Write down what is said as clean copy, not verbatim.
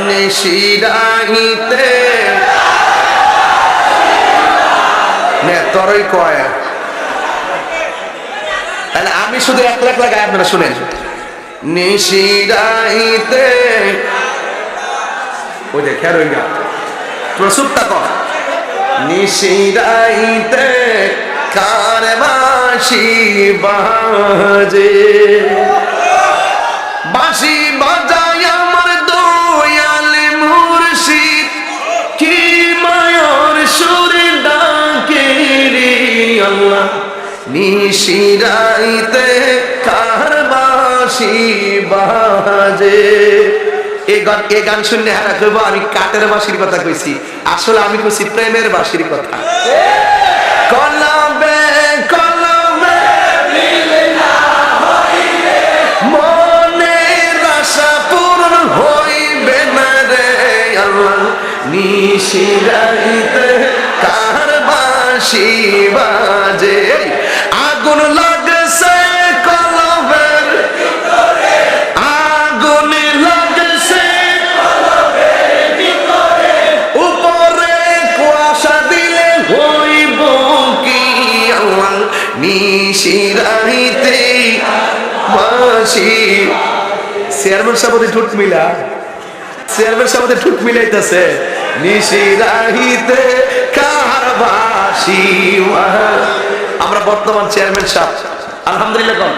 নিশিরাইতে তোরই কয় তাহলে আমি শুধু এক লাখ লাগাই, আপনারা শুনেন। নিশিরাইতে ওই যে খেয়ার হইয়া তোরা চুপটা কর। নিশিরাইতে কার বাঁশি বাজে, বাঁশি বাজায় আমার দয়াল মুর্শিদ, কি মায়ার সুরে ডাকে রে আল্লাহ। নিশিরাইতে কার বাঁশি বাজে। এই গান শুনলে হারা করবো আমি কাঠের বাঁশির কথা কইছি, আসলে আমি কইছি প্রেমের বাঁশির কথা। কলবে কলবে মনের আশা পূরণ হইবে না রে আল্লাহ। নিশিরাইতে কার বাঁশি বাজে, আগুন লাগছে কলবের ভিতরে, আগুন লাগছে কলবের ভিতরে, উপরে কুয়াশা দিলে হইব কি আল্লাহ। নিশিরাইতে বাঁশি। চেয়ারম্যান সাহেব ঠুট মিলা, চেয়ারম্যান সাহেব ঠুট মিলাইতেছে। নিশিরাইতে কার বাঁশি। আমরা বর্তমান চেয়ারম্যান সাহেব আলহামদুলিল্লাহ।